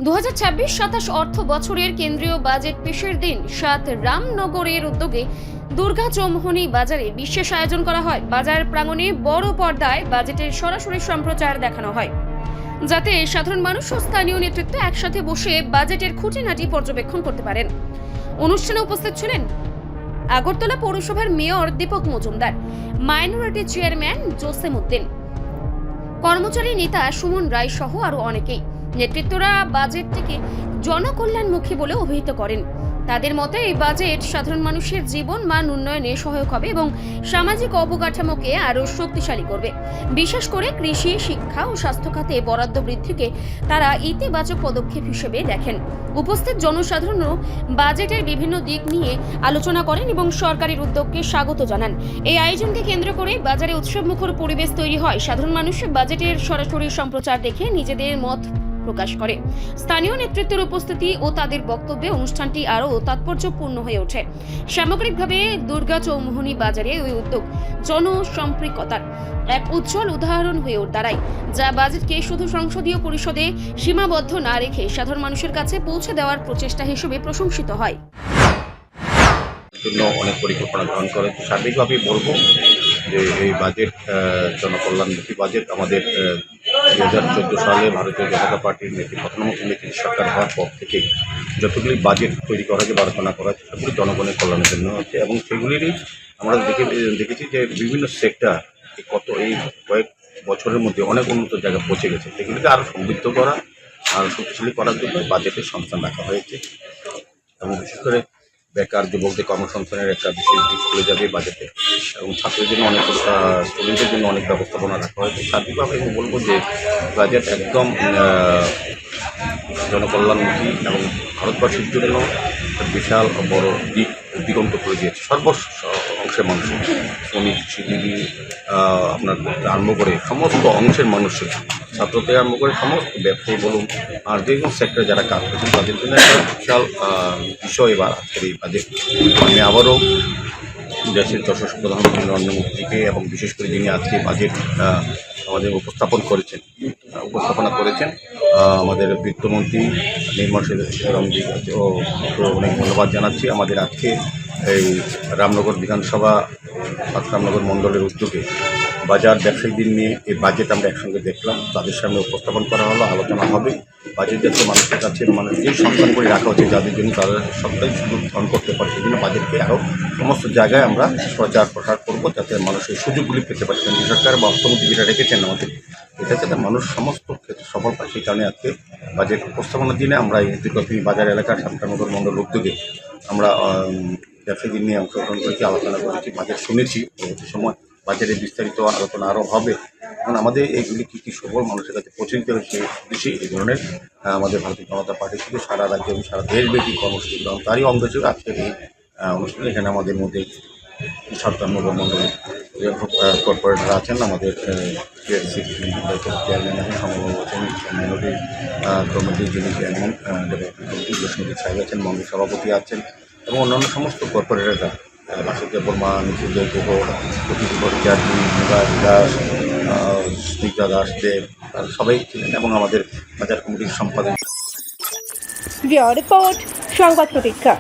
2026-27 অর্থ বছরের কেন্দ্রীয় বাজেট পেশের দিন 7 রামনগরের উদ্যোগে দুর্গা চৌমুহনী বাজারে বিশেষ আয়োজন করা হয়। বাজার প্রাঙ্গণে বড় পর্দায় বাজেটের সরাসরি সম্প্রচার দেখানো হয়, যাতে সাধারণ মানুষ ও স্থানীয় নেতৃত্ব একসাথে বসে বাজেটের খুঁটিনাটি পর্যবেক্ষণ করতে পারেন। অনুষ্ঠানে উপস্থিত ছিলেন আগরতলা পৌরসভার mayor Dipak Majumdar, minority chairman Josem Uddin, কর্মচারী নেতা সুমন রায় সহ আরো অনেকেই। নেতৃত্বরা বাজেটটিকে জনকল্যাণমুখী বলে অভিহিত করেন। তাদের মতে এই বাজেট সাধারণ মানুষের জীবন মান উন্নয়নে সহায়ক হবে এবং সামাজিক অবকাঠামোকে আরও শক্তিশালী করবে। বিশেষ করে কৃষি, শিক্ষা ও স্বাস্থ্য খাতে বরাদ্দ বৃদ্ধিকে তারা ইতিবাচক পদক্ষেপ হিসেবে দেখেন। উপস্থিত জনসাধারণও বাজেটের বিভিন্ন দিক নিয়ে আলোচনা করেন এবং সরকারের উদ্যোগকে স্বাগত জানান। এই আয়োজনকে কেন্দ্র করে বাজারে উৎসবমুখর পরিবেশ তৈরি হয়। সাধারণ মানুষ বাজেটের সরাসরি সম্প্রচার দেখে নিজেদের মত প্রকাশ করে। স্থানীয় নেতৃত্বের উপস্থিতি ও তাদের বক্তব্যে অনুষ্ঠানটি আরও তাৎপর্যপূর্ণ হয়ে ওঠে। সামগ্রিকভাবে দুর্গা চৌমুহনী বাজারে ওই উদ্যোগ জনসম্পৃক্ততার এক উজ্জ্বল উদাহরণ হয়ে দাঁড়ায়, যা বাজেটকে শুধু সংসদীয় পরিষদে সীমাবদ্ধ না রেখে সাধারণ মানুষের কাছে পৌঁছে দেওয়ার প্রচেষ্টা হিসেবে প্রশংসিত হয়। জন্য অনেক পরিকল্পনা গ্রহণ করে। সার্বিকভাবে বলবো যে এই বাজেট জনকল্যাণমুখী বাজেট আমাদের 2014 সালে ভারতীয় জনতা পার্টির প্রধানমন্ত্রী নেতৃত্ব সরকার হওয়ার পর থেকে যতগুলি বাজেট তৈরি করা হয়েছে বা রচনা করা হয়েছে সেগুলি জনগণের কল্যাণের জন্য হচ্ছে এবং সেগুলিরই আমরা দেখেছি যে বিভিন্ন সেক্টর এই কয়েক বছরের মধ্যে অনেক উন্নত জায়গায় পৌঁছে গেছে। সেগুলিকে আরও সমৃদ্ধ করা আর শক্তিশালী করার জন্য বাজেটের সংস্থান রাখা হয়েছে এবং বিশেষ করে বেকার যুবকদের কর্মসংস্থানের একটা বিশেষ দিক খুলে যাবে বাজেটে এবং ছাত্রদের জন্য অনেক স্টুডেন্টদের জন্য অনেক ব্যবস্থাপনা রাখা হয়েছে। সার্বিকভাবে আমি বলবো যে বাজেট একদম জনকল্যাণমুখী এবং ভারতবর্ষের জন্য বিশাল বড় দিগন্ত করে দিয়েছে সর্ব অংশের মানুষের, শ্রমিক, কৃষিজীবী আপনার আরম্ভ করে সমস্ত অংশের মানুষের, ছাত্র থেকে আরম্ভ করে সমস্ত ব্যবসায়ী বলুন আর যে কোনো সেক্টরে যারা কাজ করছেন তাদের জন্য একটা বিশাল বিষয় বা আজকের এই বাজেট। আমি আবারও দেশের যশস্বী প্রধানমন্ত্রী নরেন্দ্র মোদীকে এবং বিশেষ করে যিনি আজকে বাজেট আমাদের উপস্থাপনা করেছেন আমাদের বিত্তমন্ত্রী নির্মলা সীতারামনজি ও অনেক ধন্যবাদ জানাচ্ছি। আমাদের আজকে এই রামনগর বিধানসভা রামনগর মণ্ডলের উদ্যোগে বাজার ব্যবসায়ীদের নিয়ে এই বাজেট আমরা একসঙ্গে দেখলাম, তাদের সামনে উপস্থাপন করা হলো, আলোচনা হবে। বাজেট যাতে মানুষের কাছে মানে যে সন্ধান করে রাখা হচ্ছে যাদের জন্য তারা সবটাই সুযোগ গ্রহণ করতে পারে, সেই জন্য বাজেটকে আরও সমস্ত জায়গায় আমরা প্রসার করবো যাতে মানুষের সুযোগগুলি পেতে পারে। কেন্দ্র সরকার বা অর্থমন্ত্রী যেটা রেখেছেন আমাদের, এটা যাতে মানুষ সমস্ত ক্ষেত্রে সফল পায়, সেই কারণে আজকে বাজেট উপস্থাপনার দিনে আমরা এই দুর্গাপুরী বাজার এলাকার রামনগর মণ্ডল উদ্যোগে আমরা ব্যবসায়ীদের নিয়ে অংশগ্রহণ করেছি, আলোচনা করেছি, বাজেট শুনেছি। পরবর্তী সময় বাজারের বিস্তারিত আলোচনা আরও হবে এবং আমাদের এইগুলি কী কী সফল মানুষের কাছে পৌঁছে দিতে হবে সেই উদ্দেশ্যে এই ধরনের আমাদের ভারতীয় জনতা পার্টি থেকে সারা রাজ্যে এবং সারা দেশব্যাপী কর্মসূচি গ্রহণ তারই অঙ্গ হিসেবে আজকের এই অনুষ্ঠানে এখানে আমাদের মধ্যে রামনগর মণ্ডলের কর্পোরেটর আছেন, আমাদের চেয়ারম্যান আছেন, সমবায় আছেন, মাইনরিটি কমিটির যিনি চেয়ারম্যান জসীম সাহেব আছেন, মন্ডল সভাপতি আছেন এবং অন্যান্য সমস্ত কর্পোরেটররা বাসুদেব বর্মা, নিখিল গুহ, চার্জি, নিবাস দাস, স্নিগ্ধা দাস দেব সবাই ছিলেন এবং আমাদের বাজার কমিটির সম্পাদক। রিপোর্ট সংবাদ প্রতীক্ষা।